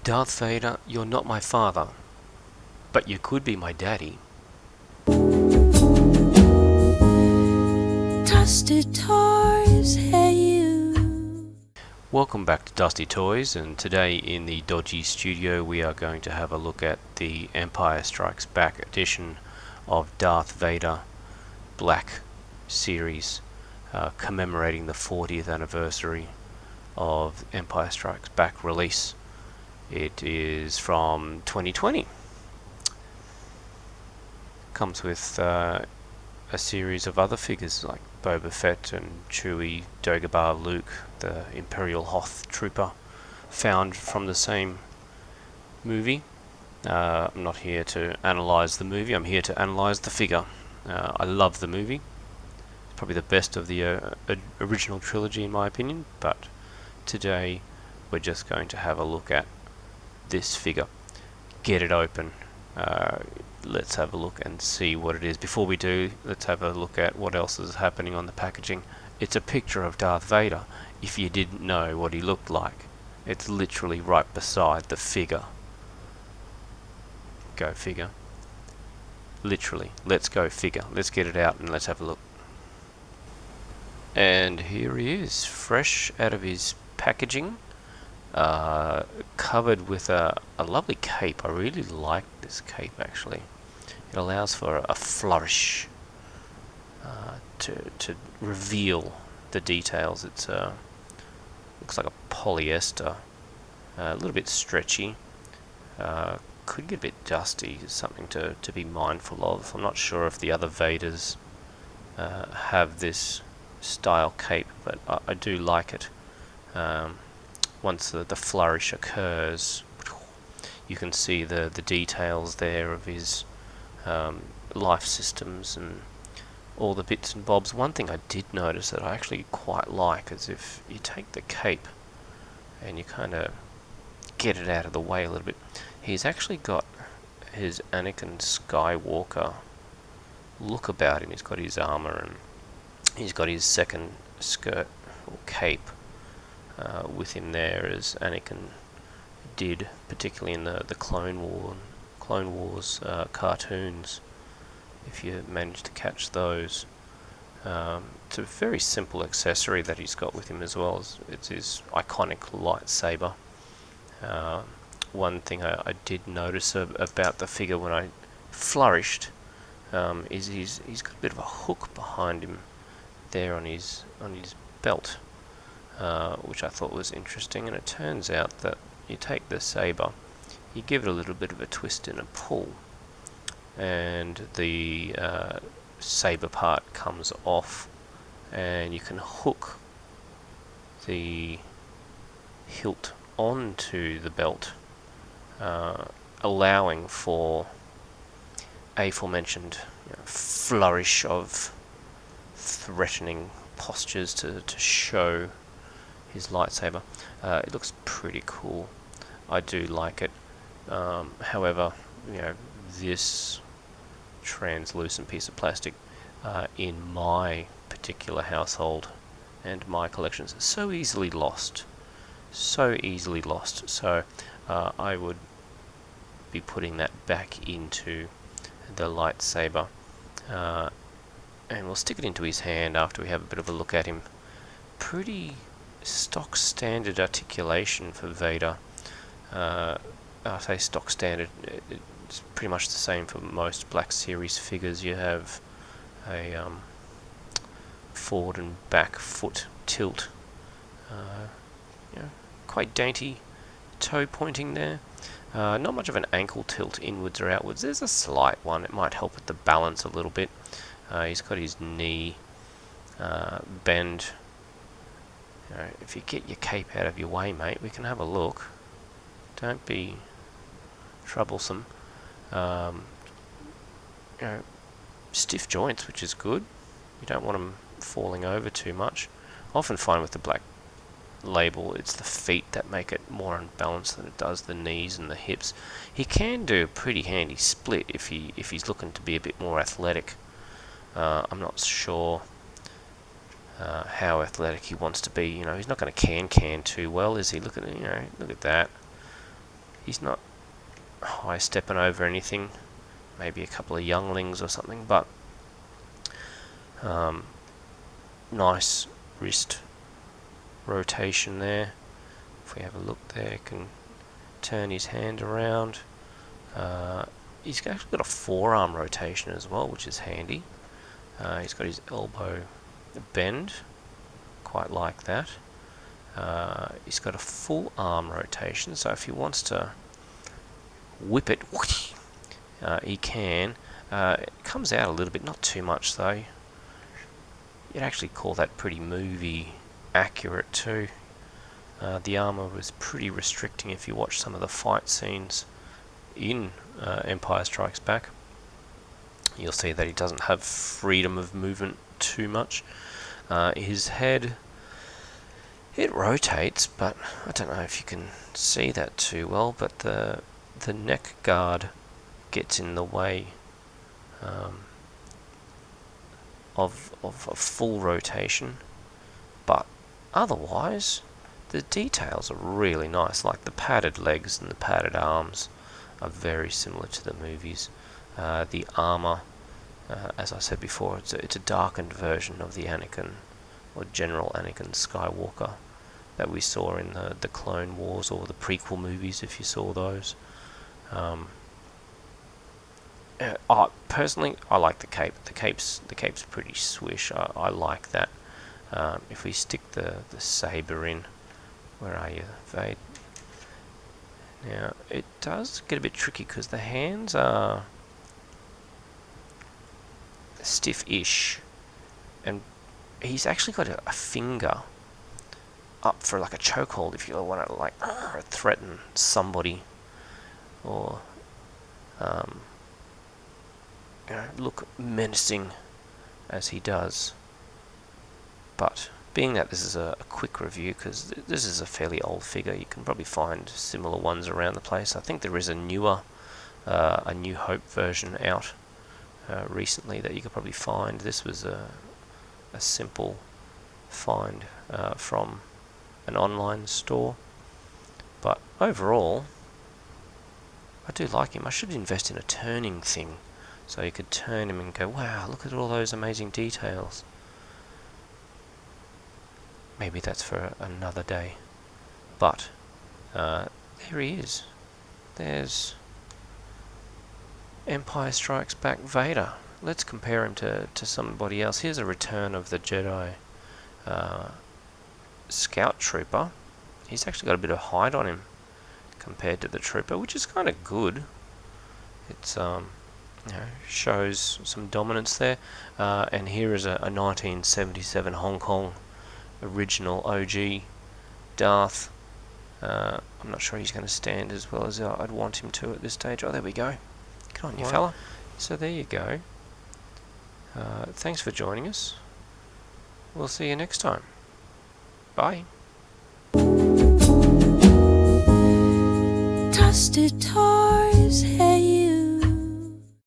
Darth Vader, you're not my father, but you could be my daddy. Dusty Toys, hey you. Welcome back to Dusty Toys, and today in the Dodgy Studio we are going to have a look at the Empire Strikes Back edition of Darth Vader Black series, commemorating the 40th anniversary of Empire Strikes Back release. It is from 2020. Comes with a series of other figures like Boba Fett and Chewie, Dagobah, Luke, the Imperial Hoth Trooper, found from the same movie. I'm not here to analyse the movie, I'm here to analyse the figure. I love the movie. It's probably the best of the original trilogy in my opinion, but today we're just going to have a look at this figure. Get it open. Let's have a look and see what it is. Before we do, let's have a look at what else is happening on the packaging. It's a picture of Darth Vader. If you didn't know what he looked like, it's literally right beside the figure. Go figure. Literally. Let's go figure. Let's get it out and let's have a look. And here he is, fresh out of his packaging. Covered with a lovely cape. I really like this cape actually. It allows for a flourish to reveal the details. It's looks like a polyester, a little bit stretchy. Could get a bit dusty. Something to be mindful of. I'm not sure if the other Vaders have this style cape, but I do like it. Once the flourish occurs, you can see the details there of his life systems and all the bits and bobs. One thing I did notice that I actually quite like is if you take the cape and you kind of get it out of the way a little bit, he's actually got his Anakin Skywalker look about him. He's got his armor and he's got his second skirt or cape with him there, as Anakin did, particularly in the Clone Wars cartoons. If you managed to catch those, it's a very simple accessory that he's got with him as well. It's his iconic lightsaber. One thing I did notice about the figure when I flourished is he's got a bit of a hook behind him there on his belt. Which I thought was interesting, and it turns out that you take the saber, you give it a little bit of a twist and a pull, and the saber part comes off, and you can hook the hilt onto the belt, allowing for aforementioned flourish of threatening postures to show his lightsaber. It looks pretty cool. I do like it. However, this translucent piece of plastic in my particular household and my collections is so easily lost. So I would be putting that back into the lightsaber. And we'll stick it into his hand after we have a bit of a look at him. Pretty stock standard articulation for Vader. I say stock standard, it's pretty much the same for most Black Series figures. You have a forward and back foot tilt, quite dainty toe pointing there. Not much of an ankle tilt inwards or outwards. There's a slight one. It might help with the balance a little bit. He's got his knee bend. If you get your cape out of your way, mate, we can have a look. Don't be troublesome. Stiff joints, which is good. You don't want them falling over too much. I often find with the black label, it's the feet that make it more unbalanced than it does the knees and the hips. He can do a pretty handy split if he's looking to be a bit more athletic. I'm not sure how athletic he wants to be. He's not going to can too well, is he? Look at that. He's not high stepping over anything. Maybe a couple of younglings or something, but nice wrist rotation there. If we have a look there, can turn his hand around. He's actually got a forearm rotation as well, which is handy. He's got his elbow bend, quite like that. He's got a full arm rotation, so if he wants to whip it, he can. It comes out a little bit, not too much though. You'd actually call that pretty movie accurate too. The armor was pretty restricting if you watch some of the fight scenes in Empire Strikes Back. You'll see that he doesn't have freedom of movement too much. His head, it rotates, but I don't know if you can see that too well, but the neck guard gets in the way of a full rotation, but otherwise the details are really nice, like the padded legs and the padded arms are very similar to the movies. The armor, as I said before, it's a darkened version of the Anakin, or General Anakin Skywalker, that we saw in the Clone Wars or the prequel movies, if you saw those. Personally, I like the cape. The cape's pretty swish. I like that. If we stick the saber in, where are you, Vade? Now it does get a bit tricky because the hands are stiff-ish, and he's actually got a finger up for like a chokehold if you want to like threaten somebody, or look menacing as he does. But being that this is a quick review, because this is a fairly old figure, you can probably find similar ones around the place. I think there is a newer, a New Hope version out recently that you could probably find. This was a simple find from an online store. But overall, I do like him. I should invest in a turning thing, so you could turn him and go, wow, look at all those amazing details. Maybe that's for another day. But there he is. There's Empire Strikes Back Vader. Let's compare him to somebody else. Here's a Return of the Jedi Scout Trooper. He's actually got a bit of height on him compared to the Trooper, which is kind of good. It's shows some dominance there. And here is a 1977 Hong Kong original OG Darth. I'm not sure he's going to stand as well as I'd want him to at this stage. Oh, there we go. Good on you, fella. So there you go. Thanks for joining us. We'll see you next time. Bye. Tossed toys, hey.